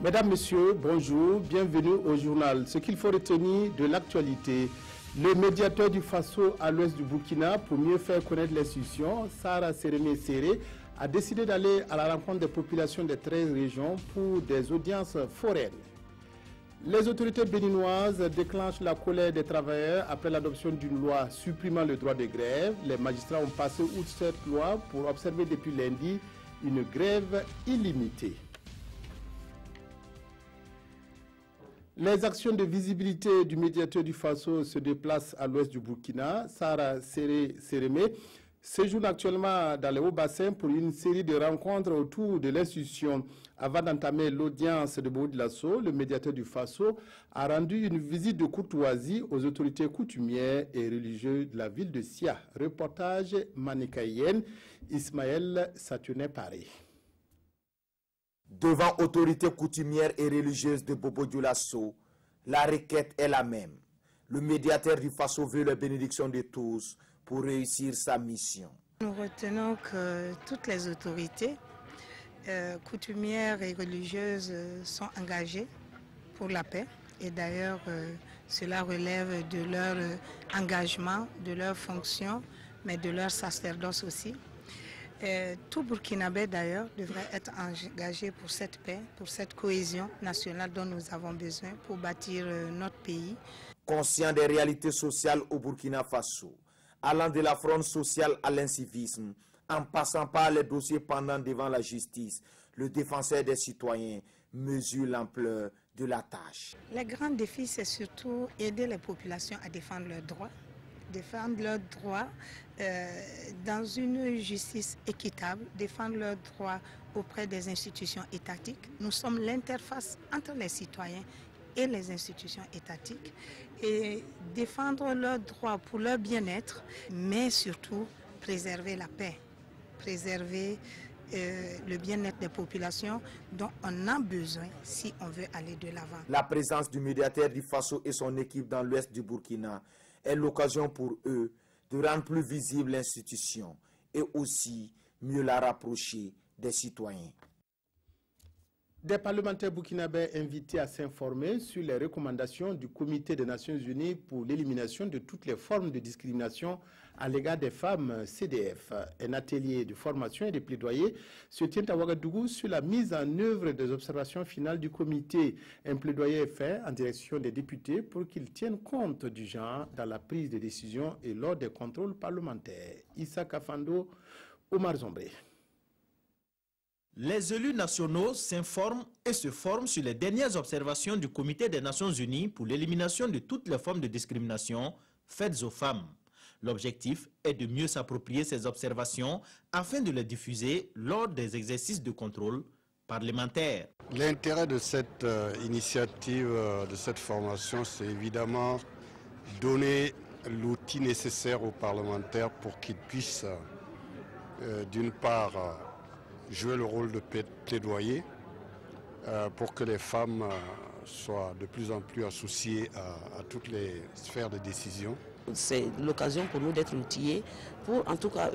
Mesdames, Messieurs, bonjour, bienvenue au journal. Ce qu'il faut retenir de l'actualité. Le médiateur du Faso à l'ouest du Burkina, pour mieux faire connaître l'institution, Sara Sérémé Séré, a décidé d'aller à la rencontre des populations des 13 régions pour des audiences foraines. Les autorités béninoises déclenchent la colère des travailleurs après l'adoption d'une loi supprimant le droit de grève. Les magistrats ont passé outre cette loi pour observer depuis lundi une grève illimitée. Les actions de visibilité du médiateur du Faso se déplacent à l'ouest du Burkina. Sara Sérémé séjourne actuellement dans les Hauts-Bassins pour une série de rencontres autour de l'institution. Avant d'entamer l'audience de Bobo Dioulasso, le médiateur du Faso a rendu une visite de courtoisie aux autorités coutumières et religieuses de la ville de Sia. Reportage manichéen, Ismaël Sationnet-Paré. Devant autorités coutumières et religieuses de Bobo Dioulasso, la requête est la même. Le médiateur du Faso veut la bénédiction de tous pour réussir sa mission. Nous retenons que toutes les autorités coutumières et religieuses sont engagées pour la paix. Et d'ailleurs, cela relève de leur engagement, de leur fonction, mais de leur sacerdoce aussi. Tout Burkinabé d'ailleurs devrait être engagé pour cette paix, pour cette cohésion nationale dont nous avons besoin pour bâtir notre pays. Conscient des réalités sociales au Burkina Faso, allant de la fronde sociale à l'incivisme, en passant par les dossiers pendants devant la justice, le défenseur des citoyens mesure l'ampleur de la tâche. Le grand défi, c'est surtout aider les populations à défendre leurs droits. Défendre leurs droits dans une justice équitable, défendre leurs droits auprès des institutions étatiques. Nous sommes l'interface entre les citoyens et les institutions étatiques et défendre leurs droits pour leur bien-être, mais surtout préserver la paix, préserver le bien-être des populations dont on a besoin si on veut aller de l'avant. La présence du médiateur du Faso et son équipe dans l'ouest du Burkina est l'occasion pour eux de rendre plus visible l'institution et aussi mieux la rapprocher des citoyens. Des parlementaires burkinabés invités à s'informer sur les recommandations du Comité des Nations Unies pour l'élimination de toutes les formes de discrimination à l'égard des femmes CDF. Un atelier de formation et de plaidoyer se tient à Ouagadougou sur la mise en œuvre des observations finales du comité. Un plaidoyer est fait en direction des députés pour qu'ils tiennent compte du genre dans la prise de décision et lors des contrôles parlementaires. Issa Kafando, Omar Zombré. Les élus nationaux s'informent et se forment sur les dernières observations du Comité des Nations Unies pour l'élimination de toutes les formes de discrimination faites aux femmes. L'objectif est de mieux s'approprier ces observations afin de les diffuser lors des exercices de contrôle parlementaire. L'intérêt de cette initiative, de cette formation, c'est évidemment donner l'outil nécessaire aux parlementaires pour qu'ils puissent, d'une part, jouer le rôle de plaidoyer pour que les femmes soient de plus en plus associées à toutes les sphères de décision. C'est l'occasion pour nous d'être outillés pour en tout cas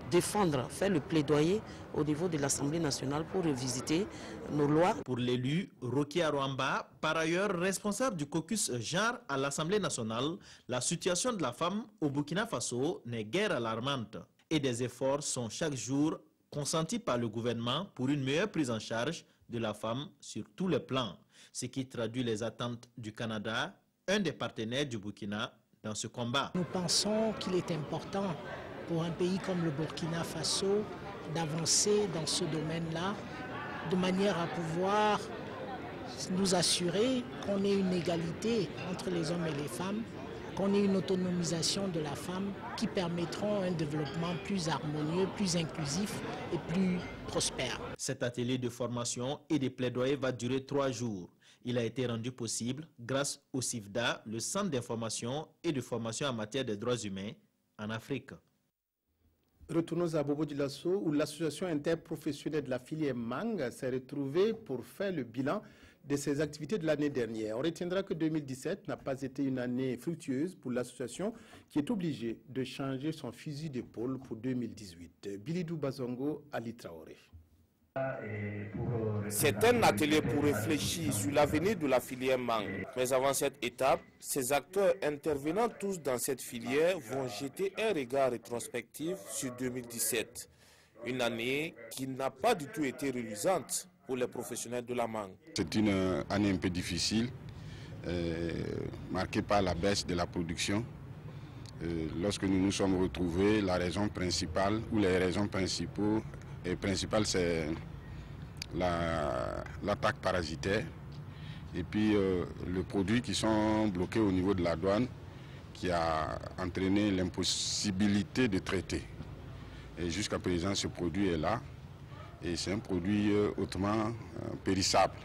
défendre, faire le plaidoyer au niveau de l'Assemblée nationale pour revisiter nos lois. Pour l'élu Roki Arouamba, par ailleurs responsable du caucus genre à l'Assemblée nationale, la situation de la femme au Burkina Faso n'est guère alarmante et des efforts sont chaque jour consentis par le gouvernement pour une meilleure prise en charge de la femme sur tous les plans, ce qui traduit les attentes du Canada, un des partenaires du Burkina dans ce combat. Nous pensons qu'il est important pour un pays comme le Burkina Faso d'avancer dans ce domaine-là, de manière à pouvoir nous assurer qu'on ait une égalité entre les hommes et les femmes, qu'on ait une autonomisation de la femme qui permettront un développement plus harmonieux, plus inclusif et plus prospère. Cet atelier de formation et de plaidoyer va durer 3 jours. Il a été rendu possible grâce au CIFDA, le Centre d'information et de formation en matière des droits humains en Afrique. Retournons à Bobo Dioulasso où l'association interprofessionnelle de la filière mangue s'est retrouvée pour faire le bilan de ses activités de l'année dernière. On retiendra que 2017 n'a pas été une année fructueuse pour l'association qui est obligée de changer son fusil d'épaule pour 2018. Bilidou Bazongo, Ali Traoré. C'est un atelier pour réfléchir sur l'avenir de la filière mangue. Mais avant cette étape, ces acteurs intervenant tous dans cette filière vont jeter un regard rétrospectif sur 2017. Une année qui n'a pas du tout été reluisante pour les professionnels de la mangue. C'est une année un peu difficile, marquée par la baisse de la production. Lorsque nous nous sommes retrouvés, la raison principale, ou les raisons principales, c'est l'attaque parasitaire et puis les produits qui sont bloqués au niveau de la douane qui a entraîné l'impossibilité de traiter. Et jusqu'à présent, ce produit est là et c'est un produit hautement périssable.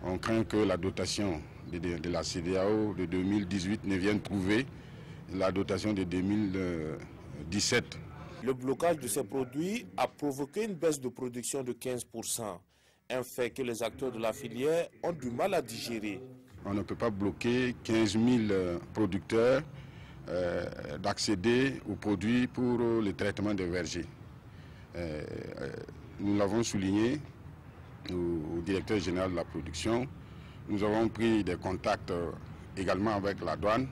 On craint que la dotation de la CEDEAO de 2018 ne vienne trouver la dotation de 2017. Le blocage de ces produits a provoqué une baisse de production de 15%, un fait que les acteurs de la filière ont du mal à digérer. On ne peut pas bloquer 15 000 producteurs d'accéder aux produits pour le traitement des vergers. Nous l'avons souligné au directeur général de la production. Nous avons pris des contacts également avec la douane,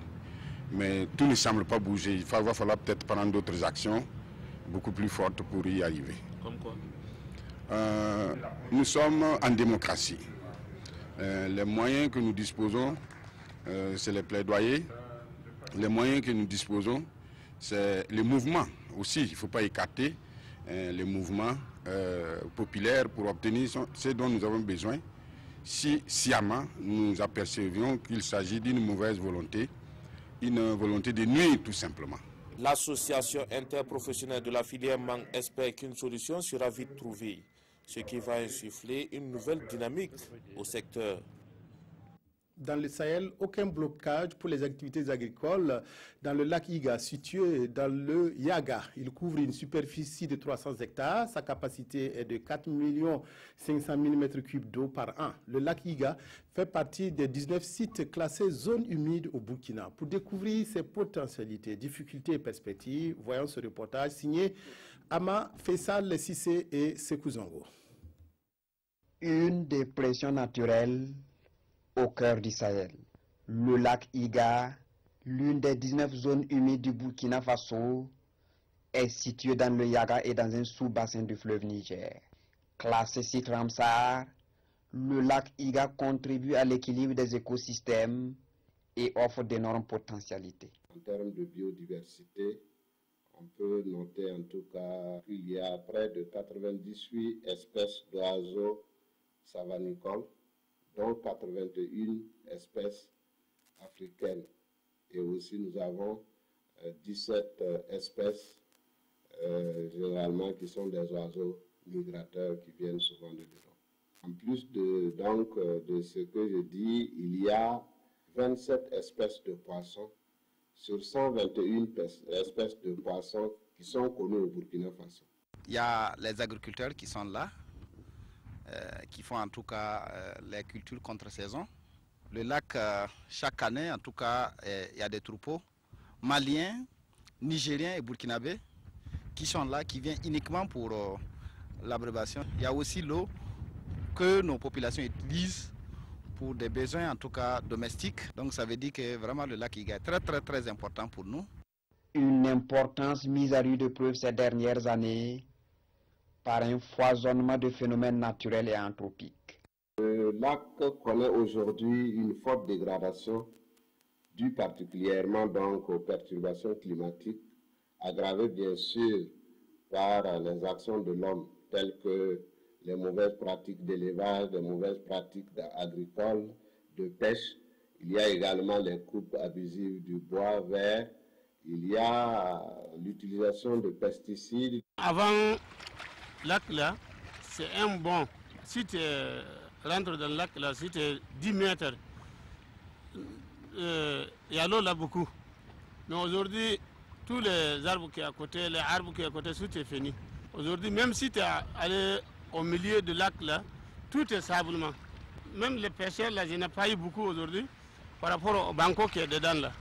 mais tout ne semble pas bouger. Il va falloir peut-être prendre d'autres actions beaucoup plus fortes pour y arriver. Comme quoi? Nous sommes en démocratie. Les moyens que nous disposons, c'est les plaidoyers. Les moyens que nous disposons, c'est les mouvements aussi. Il ne faut pas écarter les mouvements populaires pour obtenir ce dont nous avons besoin. Si sciemment nous apercevions qu'il s'agit d'une mauvaise volonté, une volonté de nuire tout simplement. L'association interprofessionnelle de la filière mangue espère qu'une solution sera vite trouvée, ce qui va insuffler une nouvelle dynamique au secteur. Dans le Sahel, aucun blocage pour les activités agricoles dans le lac Iga, situé dans le Yaga. Il couvre une superficie de 300 hectares. Sa capacité est de 4 500 000 m3 d'eau par an. Le lac Iga fait partie des 19 sites classés zone humide au Burkina. Pour découvrir ses potentialités, difficultés et perspectives, voyons ce reportage signé Ama Faisal Sissé et Sekou Zongo. Une dépression naturelle au cœur du Sahel. Le lac Iga, l'une des 19 zones humides du Burkina Faso, est situé dans le Yaga et dans un sous-bassin du fleuve Niger. Classé site Ramsar, le lac Iga contribue à l'équilibre des écosystèmes et offre d'énormes potentialités. En termes de biodiversité, on peut noter en tout cas qu'il y a près de 98 espèces d'oiseaux savanicoles, dont 81 espèces africaines. Et aussi nous avons 17 espèces généralement qui sont des oiseaux migrateurs qui viennent souvent de l'Europe. En plus de ce que je dis, il y a 27 espèces de poissons sur 121 espèces de poissons qui sont connues au Burkina Faso. Il y a les agriculteurs qui sont là, qui font en tout cas les cultures contre-saison. Le lac, chaque année, en tout cas, il y a des troupeaux maliens, nigériens et burkinabés qui sont là, qui viennent uniquement pour l'abrévation. Il y a aussi l'eau que nos populations utilisent pour des besoins, en tout cas, domestiques. Donc ça veut dire que vraiment le lac Iga est très important pour nous. Une importance mise à rude épreuve ces dernières années par un foisonnement de phénomènes naturels et anthropiques. Le lac connaît aujourd'hui une forte dégradation due particulièrement donc aux perturbations climatiques, aggravées bien sûr par les actions de l'homme telles que les mauvaises pratiques d'élevage, les mauvaises pratiques agricoles, de pêche. Il y a également les coupes abusives du bois vert. Il y a l'utilisation de pesticides. Avant lac là, c'est un bon. Si tu rentres dans le lac là, si tu es 10 mètres, il y a l'eau là beaucoup. Mais aujourd'hui, tous les arbres qui sont à côté, les arbres qui sont à côté, tout est fini. Aujourd'hui, même si tu es allé au milieu du lac là, tout est sablement. Même les pêcheurs là, je n'ai pas eu beaucoup aujourd'hui par rapport au banco qui est dedans là.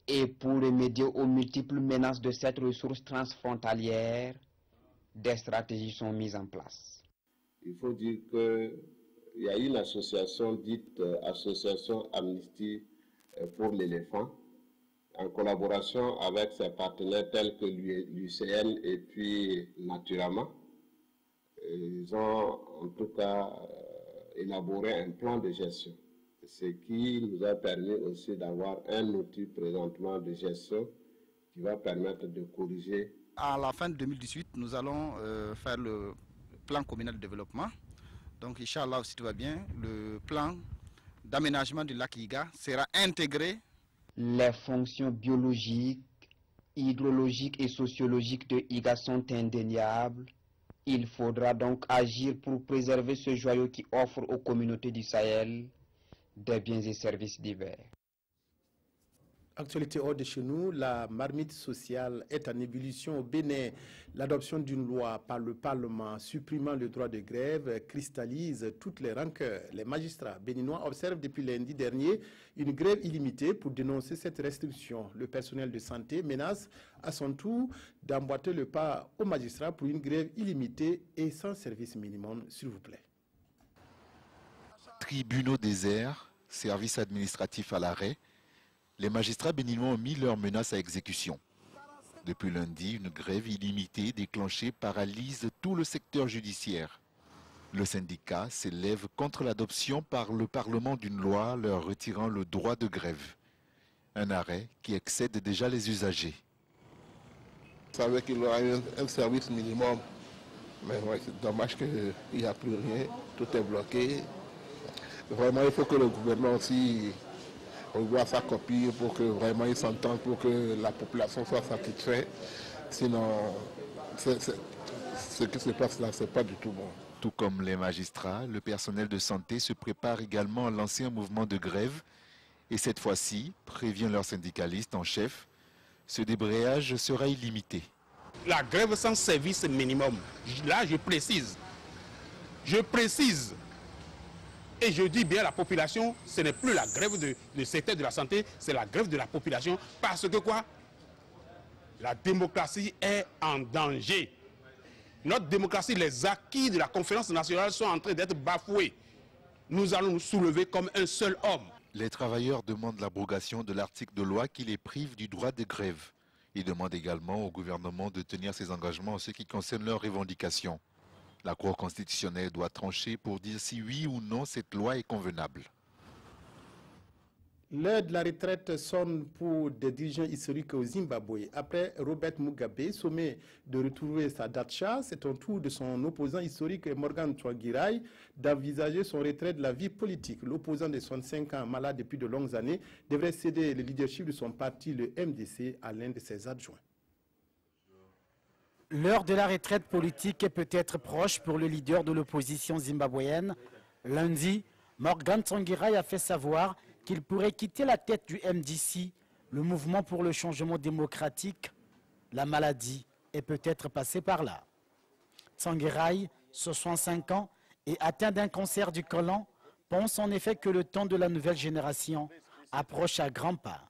Et pour remédier aux multiples menaces de cette ressource transfrontalière, des stratégies sont mises en place. Il faut dire qu'il y a une association dite Association Amnesty pour l'éléphant, en collaboration avec ses partenaires tels que l'UCN et puis Naturama. Ils ont en tout cas élaboré un plan de gestion, ce qui nous a permis aussi d'avoir un outil présentement de gestion qui va permettre de corriger. À la fin de 2018, nous allons faire le plan communal de développement. Donc, Inch'Allah, si tout va bien, le plan d'aménagement du lac Iga sera intégré. Les fonctions biologiques, hydrologiques et sociologiques de Iga sont indéniables. Il faudra donc agir pour préserver ce joyau qui offre aux communautés du Sahel des biens et services divers. Actualité hors de chez nous, la marmite sociale est en ébullition au Bénin. L'adoption d'une loi par le Parlement supprimant le droit de grève cristallise toutes les rancœurs. Les magistrats béninois observent depuis lundi dernier une grève illimitée pour dénoncer cette restriction. Le personnel de santé menace à son tour d'emboîter le pas aux magistrats pour une grève illimitée et sans service minimum, s'il vous plaît. Tribunaux déserts, services administratifs à l'arrêt. Les magistrats béninois ont mis leurs menaces à exécution. Depuis lundi, une grève illimitée déclenchée paralyse tout le secteur judiciaire. Le syndicat s'élève contre l'adoption par le Parlement d'une loi leur retirant le droit de grève. Un arrêt qui excède déjà les usagers. Vous savez qu'il y aura un service minimum, mais ouais, c'est dommage qu'il n'y a plus rien, tout est bloqué. Vraiment, il faut que le gouvernement aussi revoie sa copie pour que vraiment ils s'entendent, pour que la population soit satisfaite. Sinon, ce qui se passe là, c'est pas du tout bon. Tout comme les magistrats, le personnel de santé se prépare également à lancer un mouvement de grève. Et cette fois-ci, prévient leur syndicaliste en chef, ce débrayage sera illimité. La grève sans service minimum, là je précise. Et je dis bien la population, ce n'est plus la grève du secteur de la santé, c'est la grève de la population. Parce que quoi? La démocratie est en danger. Notre démocratie, les acquis de la conférence nationale sont en train d'être bafoués. Nous allons nous soulever comme un seul homme. Les travailleurs demandent l'abrogation de l'article de loi qui les prive du droit de grève. Ils demandent également au gouvernement de tenir ses engagements en ce qui concerne leurs revendications. La Cour constitutionnelle doit trancher pour dire si oui ou non cette loi est convenable. L'heure de la retraite sonne pour des dirigeants historiques au Zimbabwe. Après Robert Mugabe, sommé de retrouver sa dacha, c'est au tour de son opposant historique Morgan Tsvangirai d'envisager son retrait de la vie politique. L'opposant de 65 ans, malade depuis de longues années, devrait céder le leadership de son parti, le MDC, à l'un de ses adjoints. L'heure de la retraite politique est peut-être proche pour le leader de l'opposition zimbabwéenne. Lundi, Morgan Tsvangirai a fait savoir qu'il pourrait quitter la tête du MDC, le mouvement pour le changement démocratique. La maladie est peut-être passée par là. Tsvangirai, 65 ans et atteint d'un cancer du côlon, pense en effet que le temps de la nouvelle génération approche à grands pas.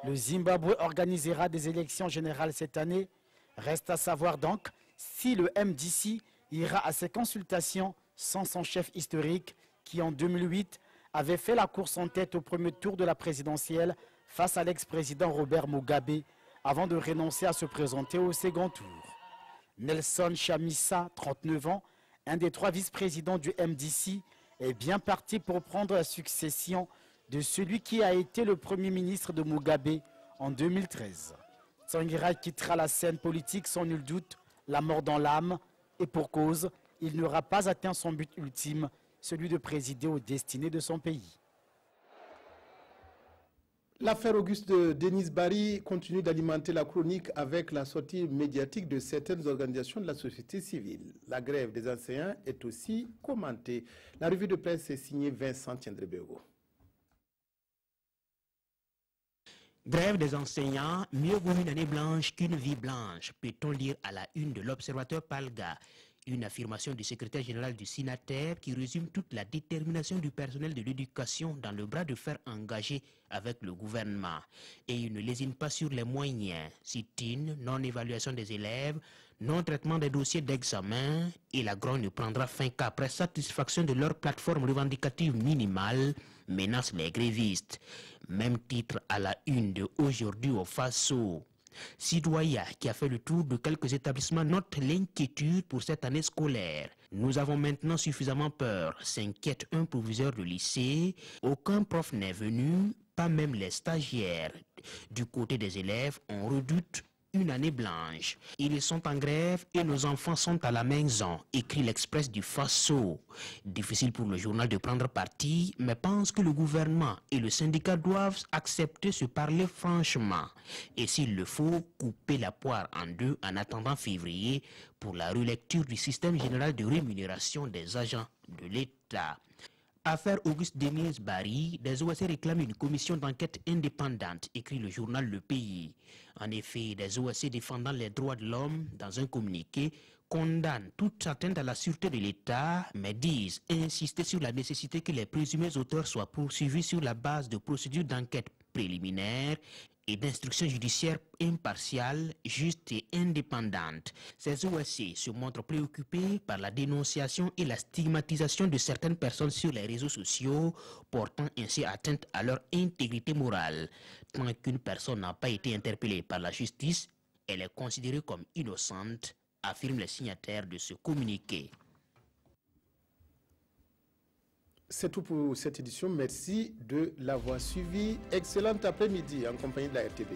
Le Zimbabwe organisera des élections générales cette année. Reste à savoir donc si le MDC ira à ses consultations sans son chef historique qui en 2008 avait fait la course en tête au premier tour de la présidentielle face à l'ex-président Robert Mugabe avant de renoncer à se présenter au second tour. Nelson Chamisa, 39 ans, un des 3 vice-présidents du MDC, est bien parti pour prendre la succession de celui qui a été le premier ministre de Mugabe en 2013. Tsvangirai quittera la scène politique sans nul doute, la mort dans l'âme, et pour cause, il n'aura pas atteint son but ultime, celui de présider aux destinées de son pays. L'affaire Auguste de Denis Barry continue d'alimenter la chronique avec la sortie médiatique de certaines organisations de la société civile. La grève des enseignants est aussi commentée. La revue de presse est signée Vincent Tiendrebego. Grève des enseignants, mieux vaut une année blanche qu'une vie blanche, peut-on lire à la une de l'Observateur Palga. Une affirmation du secrétaire général du Sinater qui résume toute la détermination du personnel de l'éducation dans le bras de fer engagé avec le gouvernement. Et il ne lésine pas sur les moyens, sit-in, non-évaluation des élèves, non-traitement des dossiers d'examen, et la grogne ne prendra fin qu'après satisfaction de leur plateforme revendicative minimale, menace les grévistes. Même titre à la une de Aujourd'hui au Faso. Citoyen qui a fait le tour de quelques établissements note l'inquiétude pour cette année scolaire. Nous avons maintenant suffisamment peur, s'inquiète un proviseur de lycée. Aucun prof n'est venu, pas même les stagiaires. Du côté des élèves, on redoute une année blanche. Ils sont en grève et nos enfants sont à la maison, écrit l'Express du Faso. Difficile pour le journal de prendre parti, mais pense que le gouvernement et le syndicat doivent accepter se parler franchement. Et s'il le faut, couper la poire en deux en attendant février pour la relecture du système général de rémunération des agents de l'État. Affaire Auguste Denis Barry, des OAC réclament une commission d'enquête indépendante, écrit le journal Le Pays. En effet, des OAC défendant les droits de l'homme, dans un communiqué, condamnent toute atteinte à la sûreté de l'État, mais disent insister sur la nécessité que les présumés auteurs soient poursuivis sur la base de procédures d'enquête préliminaires et d'instructions judiciaires impartiales, justes et indépendantes. Ces OAC se montrent préoccupés par la dénonciation et la stigmatisation de certaines personnes sur les réseaux sociaux, portant ainsi atteinte à leur intégrité morale. Tant qu'une personne n'a pas été interpellée par la justice, elle est considérée comme innocente, affirment les signataires de ce communiqué. C'est tout pour cette édition. Merci de l'avoir suivi. Excellent après-midi en compagnie de la RTB.